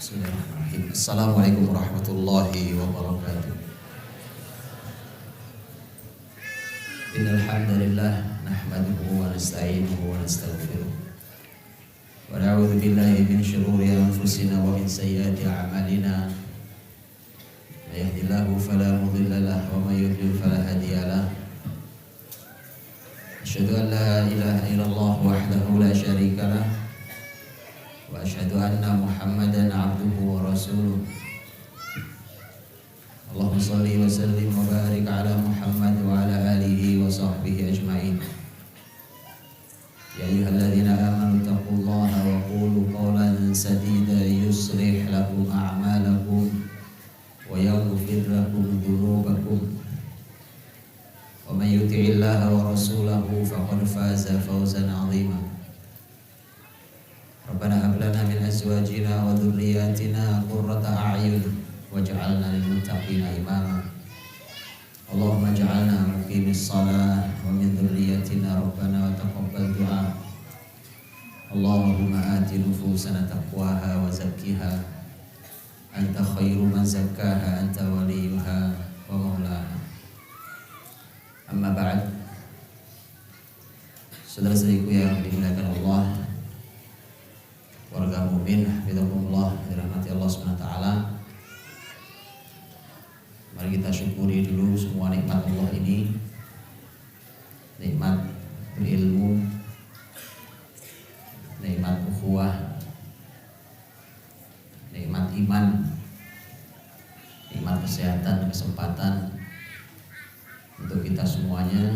Bismillahirrahmanirrahim. Assalamualaikum warahmatullahi wabarakatuh. Innal hamdalillah nahmaduhu wa nasta'inuhu wa nastaghfiruh. Wa na'udzu billahi min shururi anfusina wa min sayyiati a'malina. May yahdihillahu fala mudilla lahu wa may yudlil fala hadiya lahu. Asyhadu an la ilaha illallah wahdahu la syarika lahu. Wa asyhadu anna Muhammadan abduhu wa rasuluh. Allahumma shalli wa sallim wa barik ala Muhammad wa ala alihi wa sahbihi ajma'in. Ya ayyuhalladzina amanu taqullaha wa qulu qawlan sadida yuslih lakum a'malakum wa yaghfir lakum dhunubakum. Wa may yuti'illaha wa rasulahu faqad faza fawzan 'azima. Rabbana hab lana min azwajina wa dhurriyyatina qurrata a'yun waj'alna lil muttaqina imama. Allahumma ij'alna muqimis shalah wa min dhurriyyatina rabbana wa taqabbal du'a. Allahumma ati nufusana taqwaha wa zakkiha anta khairu man zakkaha anta waliyuha wa maulaha. Amma ba'd. Saudara-saudariku yang dimuliakan Allah, warga mukmin hafizahumullah, dirahmati Allah Subhanahu wa taala. Mari kita syukuri dulu semua nikmat Allah ini. Nikmat berilmu, nikmat ukhuwah, nikmat iman, nikmat kesehatan, kesempatan untuk kita semuanya.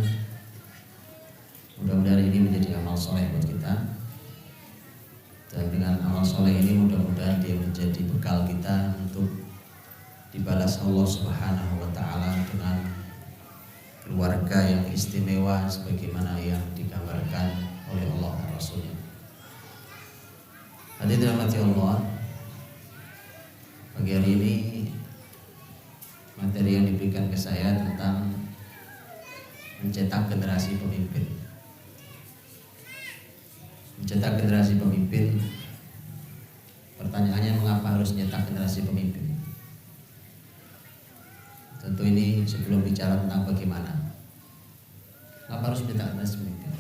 Mudah-mudahan ini menjadi amal soleh buat kita. Dan dengan amal soleh ini mudah-mudahan dia menjadi bekal kita untuk dibalas Allah Subhanahu wa ta'ala dengan keluarga yang istimewa sebagaimana yang digambarkan oleh Allah dan Rasulnya. Hadirin dirahmati Allah, pagi hari ini materi yang diberikan ke saya tentang mencetak generasi pemimpin. Mencetak generasi pemimpin. Pertanyaannya, mengapa harus mencetak generasi pemimpin? Tentu ini sebelum bicara tentang bagaimana, mengapa harus mencetak generasi pemimpin?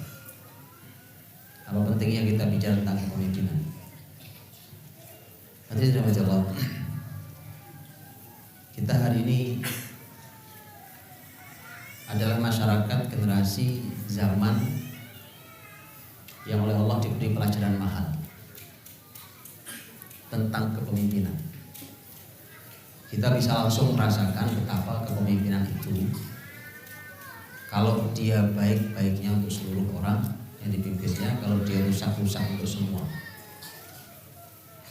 Apa pentingnya kita bicara tentang kepemimpinan? Hadirin dirahmati Allah, kita hari ini adalah masyarakat generasi zaman yang oleh Allah diberi pelajaran mahal tentang kepemimpinan. Kita bisa langsung merasakan betapa kepemimpinan itu, kalau dia baik-baiknya untuk seluruh orang yang dipimpinnya, kalau dia rusak-rusak untuk semua.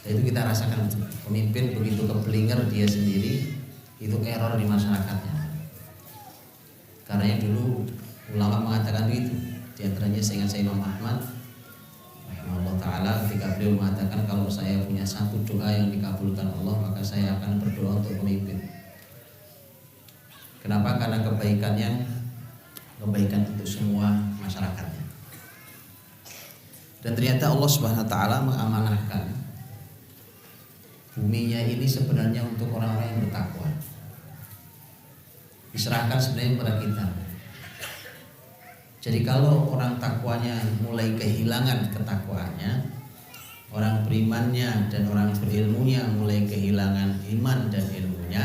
Dan itu kita rasakan, pemimpin begitu keblinger dia sendiri, itu error di masyarakatnya. Karena yang dulu ulama mengatakan begitu. Di antaranya seingat saya Imam Ahmad Allah Ta'ala, ketika beliau mengatakan, kalau saya punya satu doa yang dikabulkan Allah, maka saya akan berdoa untuk pemimpin. Kenapa? Karena kebaikannya kebaikan untuk semua masyarakatnya. Dan ternyata Allah Subhanahu wa ta'ala mengamanahkan buminya ini sebenarnya untuk orang-orang yang bertakwa. Diserahkan sebenarnya kepada kita. Jadi kalau orang takwanya mulai kehilangan ketakwaannya, orang berimannya dan orang berilmunya mulai kehilangan iman dan ilmunya,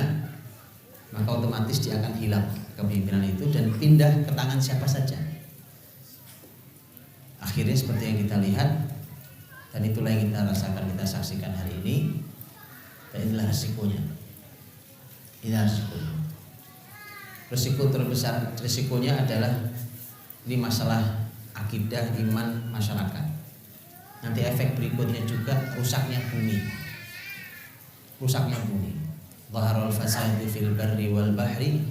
maka otomatis dia akan hilang kepemimpinan itu dan pindah ke tangan siapa saja. Akhirnya seperti yang kita lihat, dan itulah yang kita rasakan, kita saksikan hari ini. Dan inilah resikonya. Inilah resikonya. Resiko terbesar, resikonya adalah ini masalah akidah iman masyarakat. Nanti efek berikutnya juga rusaknya bumi. Rusaknya bumi. Dhaharul fasadu fil barri wal bahri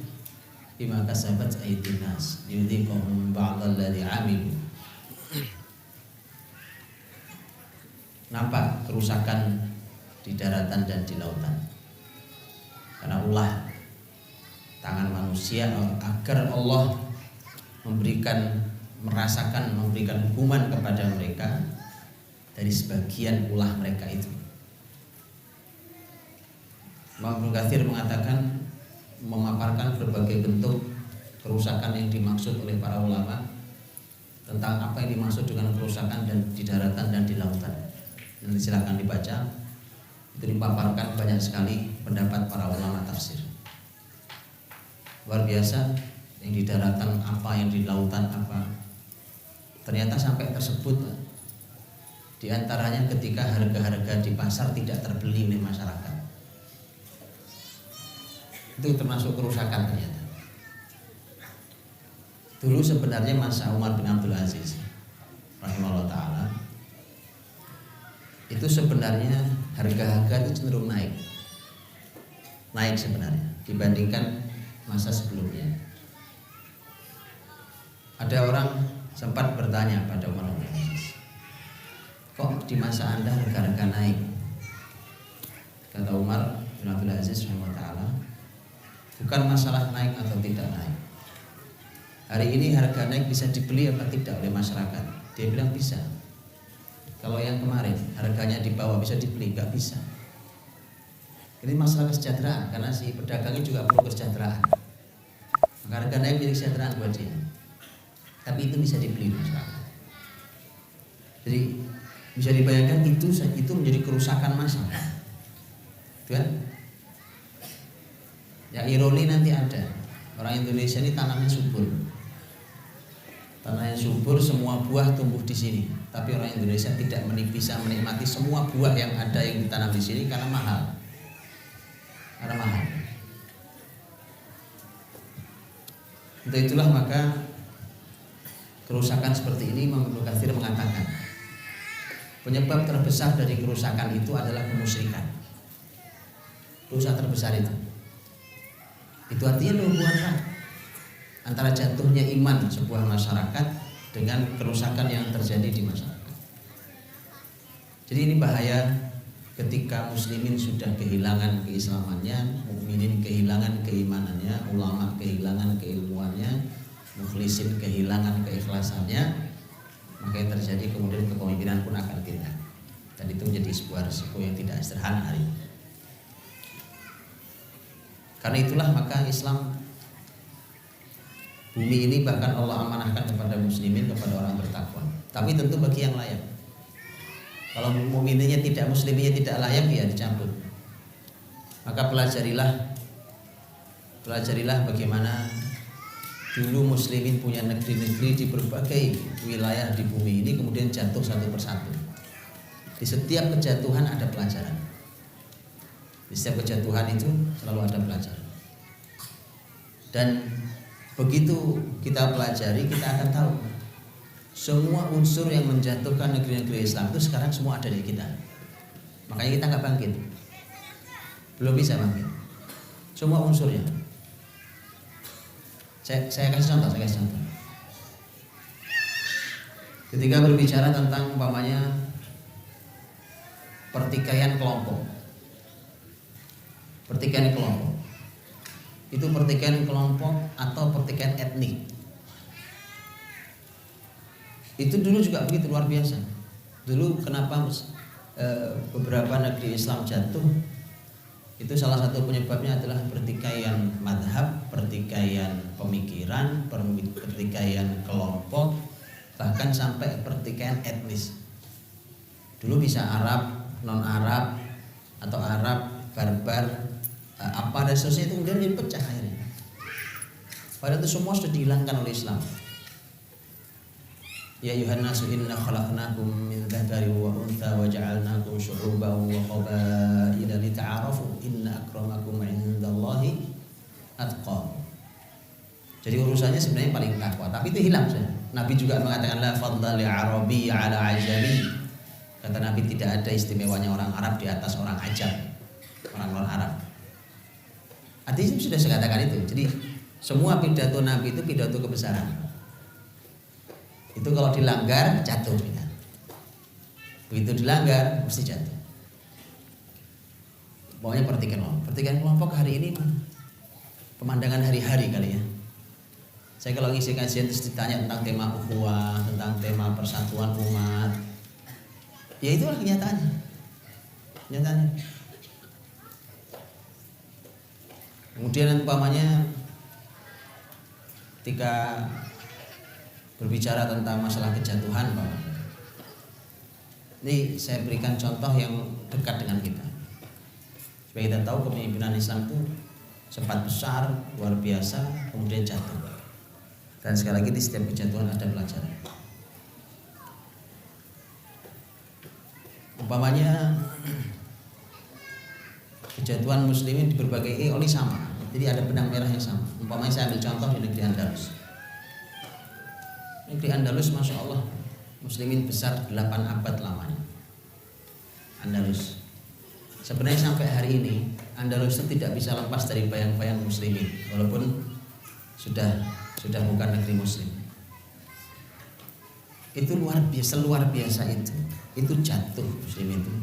bima kasabat aydin nas yudhiquhum ba'dal ladzi 'amilu. Nampak kerusakan di daratan dan di lautan. Karena ulah tangan manusia agar Allah memberikan hukuman kepada mereka dari sebagian ulah mereka itu. Ibnu Katsir mengatakan, memaparkan berbagai bentuk kerusakan yang dimaksud oleh para ulama tentang apa yang dimaksud dengan kerusakan dan di daratan dan di lautan. Nanti silakan dibaca. Itu dipaparkan banyak sekali pendapat para ulama tafsir. Luar biasa, yang di daratan apa, yang di lautan apa. Ternyata sampai tersebut di antaranya ketika harga-harga di pasar tidak terbeli oleh masyarakat. Itu termasuk kerusakan ternyata. Dulu sebenarnya masa Umar bin Abdul Aziz rahimahullah ta'ala, itu sebenarnya harga-harga itu cenderung naik sebenarnya dibandingkan masa sebelumnya. Ada orang sempat bertanya pada Umar bin Abdul Aziz, kok di masa Anda harga-harga naik? Kata Umar bin Abdul Aziz rahimahullah ta'ala, bukan masalah naik atau tidak naik. Hari ini harga naik bisa dibeli apa tidak oleh masyarakat? Dia bilang bisa. Kalau yang kemarin harganya di bawah bisa dibeli, nggak bisa. Ini masalah kesejahteraan, karena si pedagangnya juga perlu kesejahteraan. Maka harga naik menjadi kesejahteraan buat dia. Tapi itu bisa dibeli masyarakat. Jadi bisa dibayangkan itu menjadi kerusakan massal. Kan? Ya ironi nanti ada. Orang Indonesia ini tanahnya subur. Tanahnya subur, semua buah tumbuh di sini. Tapi orang Indonesia tidak bisa menikmati semua buah yang ada yang ditanam di sini karena mahal. Karena mahal. Untuk itulah maka kerusakan seperti ini Ibnu Katsir mengatakan penyebab terbesar dari kerusakan itu adalah kemusyrikan. Dosa terbesar itu. Itu artinya hubungan erat antara jatuhnya iman sebuah masyarakat dengan kerusakan yang terjadi di masyarakat. Jadi ini bahaya ketika muslimin sudah kehilangan keislamannya, mukminin kehilangan keimanannya, ulama kehilangan keilmuannya, mukhlisin kehilangan keikhlasannya, maka yang terjadi kemudian kepemimpinan pun akan hilang. Dan itu menjadi sebuah risiko yang tidak sederhana hari ini. Karena itulah maka Islam, bumi ini bahkan Allah amanahkan kepada muslimin, kepada orang bertakwa. Tapi tentu bagi yang layak. Kalau mukminnya tidak, musliminnya tidak layak, ya dicabut. Maka pelajarilah bagaimana dulu muslimin punya negeri-negeri di berbagai wilayah di bumi ini, kemudian jatuh satu persatu. Di setiap kejatuhan ada pelajaran. Di setiap kejatuhan itu selalu ada pelajaran. Dan begitu kita pelajari, kita akan tahu semua unsur yang menjatuhkan negeri-negeri Islam itu sekarang semua ada di kita. Makanya kita nggak bangkit, belum bisa bangkit. Semua unsurnya. Saya kasih contoh. Ketika berbicara tentang umpamanya pertikaian kelompok. Pertikaian kelompok itu pertikaian kelompok atau pertikaian etnik. Itu dulu juga begitu, luar biasa. Dulu kenapa beberapa negeri Islam jatuh, itu salah satu penyebabnya adalah pertikaian madhab, pertikaian pemikiran, pertikaian kelompok, bahkan sampai pertikaian etnis. Dulu bisa Arab, non-Arab, atau Arab, barbar, apa dan seterusnya, itu kemudian jadi pecah akhirnya. Padahal itu semua sudah dihilangkan oleh Islam. Ya ayuhan nasu inna khalaqnakum min dzakarin wa untha wa ja'alnakum syu'uban wa qabaila lita'arafu inna akramakum 'indallahi atqakum. Jadi urusannya sebenarnya paling takwa, tapi itu hilang sudah. Nabi juga mengatakan la fadla li arabi 'ala ajami. Kata Nabi tidak ada istimewanya orang Arab di atas orang ajam, orang non Arab. Artinya sudah saya katakan itu. Jadi semua pidato Nabi itu pidato kebesaran. Itu kalau dilanggar jatuh. Begitu dilanggar mesti jatuh. Pokoknya pertikaian kelompok hari ini pemandangan hari-hari kali ya. Saya kalau ngisi kajian terus ditanya tentang tema ukhuwah, tentang tema persatuan umat, ya itulah kenyataannya. Kemudian umpamanya ketika berbicara tentang masalah kejatuhan, Pak. Ini saya berikan contoh yang dekat dengan kita. Supaya kita tahu kepemimpinan Islam itu sempat besar, luar biasa, kemudian jatuh. Dan sekali lagi di setiap kejatuhan ada pelajaran. Umpamanya kejatuhan muslimin di berbagai oli sama. Jadi ada benang merah yang sama. Umpamanya saya ambil contoh di negeri Andalus. Negeri Andalus, Masya Allah, muslimin besar 8 abad lamanya. Andalus. Sebenarnya sampai hari ini Andalus itu tidak bisa lepas dari bayang-bayang muslimin, walaupun sudah bukan negeri muslim. Itu luar biasa itu jatuh muslim itu.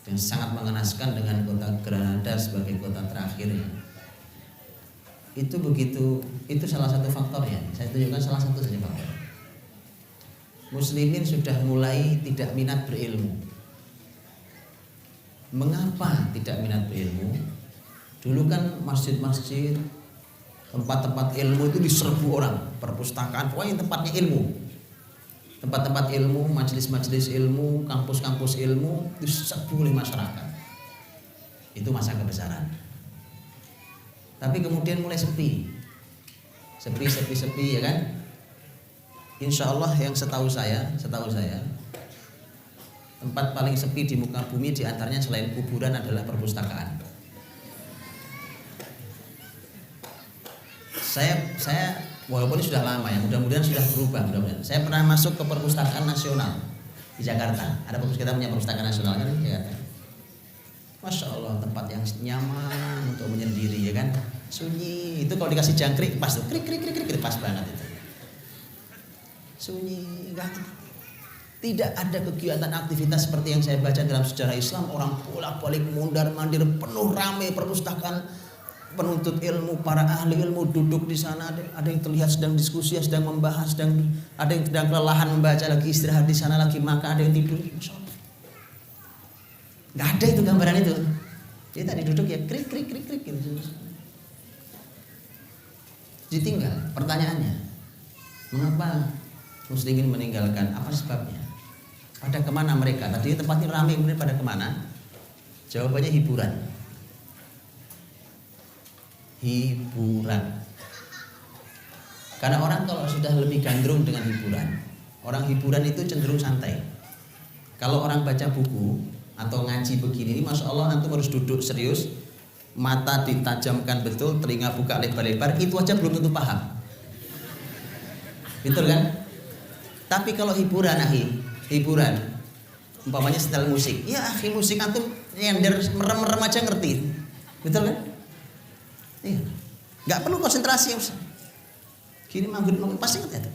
Dan sangat mengenaskan dengan kota Granada sebagai kota terakhir. Itu salah satu faktor ya. Saya tunjukkan salah satu saja faktor. Muslimin sudah mulai tidak minat berilmu. Mengapa tidak minat berilmu? Dulu kan masjid-masjid, tempat-tempat ilmu itu diserbu orang, perpustakaan, pokoknya tempatnya ilmu. Tempat-tempat ilmu, majelis-majelis ilmu, kampus-kampus ilmu diserbu oleh masyarakat. Itu masa kebesaran. Tapi kemudian mulai sepi ya kan? Insya Allah yang setahu saya tempat paling sepi di muka bumi diantaranya selain kuburan adalah perpustakaan. Saya walaupun sudah lama ya, mudah-mudahan sudah berubah. Saya pernah masuk ke perpustakaan nasional di Jakarta. Ada kita punya perpustakaan nasional kan di Jakarta. Masya Allah, tempat yang nyaman untuk menyendiri ya kan, sunyi. Itu kalau dikasih jangkrik pas tuh, krik pas banget itu. Sunyi, tidak ada kegiatan aktivitas seperti yang saya baca dalam sejarah Islam. Orang bolak-balik mondar-mandir, penuh ramai perpustakaan, penuntut ilmu, para ahli ilmu duduk di sana. Ada yang terlihat sedang diskusi, sedang membahas, ada yang sedang kelelahan membaca, lagi istirahat di sana, lagi makan, ada yang tidur. Masya Allah. Nggak ada itu gambaran itu. Jadi tadi duduk ya krik gitu. Ditinggal. Pertanyaannya, mengapa muslimin meninggalkan? Apa sebabnya? Pada kemana mereka? Tadi tempatnya ramai, kemudian pada kemana? Jawabannya hiburan. Karena orang kalau sudah lebih gandrung dengan hiburan, orang hiburan itu cenderung santai. Kalau orang baca buku atau ngaji begini, Masya Allah, antum harus duduk serius, mata ditajamkan betul, telinga buka lebar-lebar, itu aja belum tentu paham. Betul kan? Tapi kalau hiburan, umpamanya setel musik, ya musik antum nyender merem-merem aja ngerti. Betul kan? Iya. Nggak perlu konsentrasi. Gini manggut pasti ngerti itu.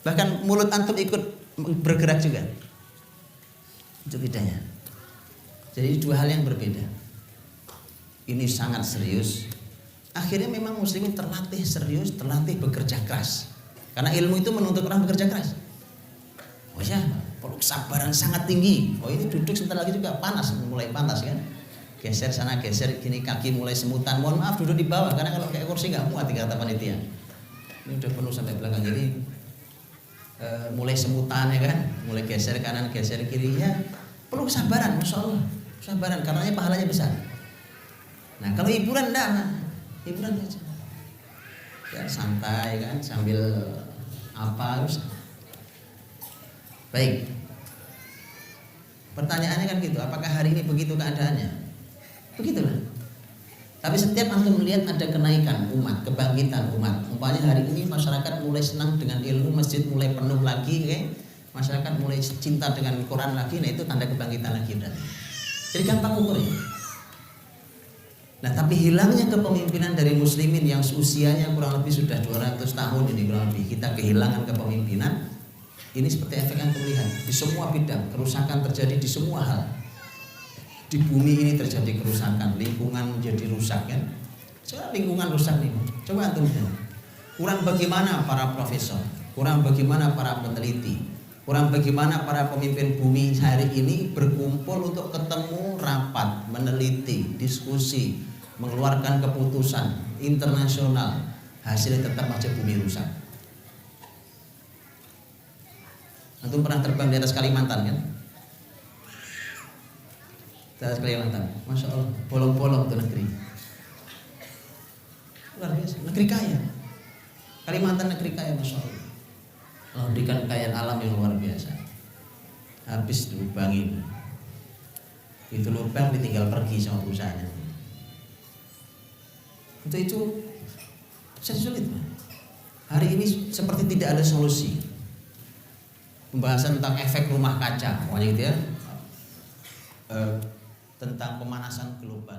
Bahkan mulut antum ikut bergerak juga. Itu bedanya. Jadi dua hal yang berbeda. Ini sangat serius. Akhirnya memang muslimin terlatih serius, terlatih bekerja keras. Karena ilmu itu menuntut orang bekerja keras. Oh ya, perlu kesabaran sangat tinggi. Oh ini duduk sebentar lagi juga mulai panas kan. Geser sana geser gini, kaki mulai semutan. Mohon maaf duduk di bawah karena kalau kayak kursi nggak muat kata panitia. Ini udah penuh sampai belakang, jadi mulai semutan ya kan, mulai geser kanan geser kiri ya. Perlu kesabaran, Masya Allah. Kesabaran, karenanya pahalanya besar. Nah kalau hiburan enggak, hiburan aja. Ya santai kan, sambil apa harus. Baik. Pertanyaannya kan gitu, apakah hari ini begitu keadaannya? Begitulah. Tapi setiap antum melihat ada kenaikan umat, kebangkitan umat. Umpamanya hari ini masyarakat mulai senang dengan ilmu, masjid mulai penuh lagi, okay? Masyarakat mulai cinta dengan Quran lagi, nah itu tanda kebangkitan lagi berarti. Jadi gampang ukurnya. Nah tapi hilangnya kepemimpinan dari muslimin yang usianya kurang lebih sudah 200 tahun ini kurang lebih, kita kehilangan kepemimpinan. Ini seperti efek yang terlihat di semua bidang, kerusakan terjadi di semua hal. Di bumi ini terjadi kerusakan, lingkungan menjadi rusak kan. Coba lingkungan rusak nih, coba antum lihat. Kurang bagaimana para profesor, kurang bagaimana para peneliti, kurang bagaimana para pemimpin bumi hari ini berkumpul untuk ketemu, rapat, meneliti, diskusi, mengeluarkan keputusan internasional, hasilnya tetap aja bumi rusak. Antum pernah terbang di atas Kalimantan kan? Di atas Kalimantan, Masya Allah, bolong-bolong tuh negeri. Luar biasa, negeri kaya. Kalimantan negeri kaya, Masya Allah. Allah berikan kekayaan alam yang luar biasa. Habis dilubangin, itu lubang ditinggal pergi sama perusahaannya. Itu sulit, Pak. Hari ini seperti tidak ada solusi. Pembahasan tentang efek rumah kaca, pokoknya gitu ya, tentang pemanasan global.